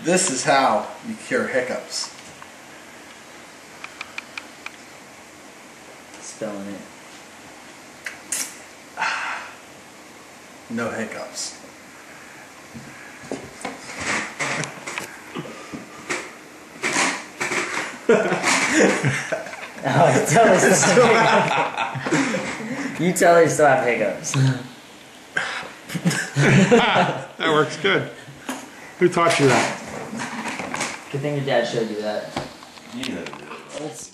This is how you cure hiccups. Spelling it. No hiccups. Oh, you tell her still have hiccups. You tell her still have hiccups. That works good. Who taught you that? Good thing your dad showed you that. You know to do it.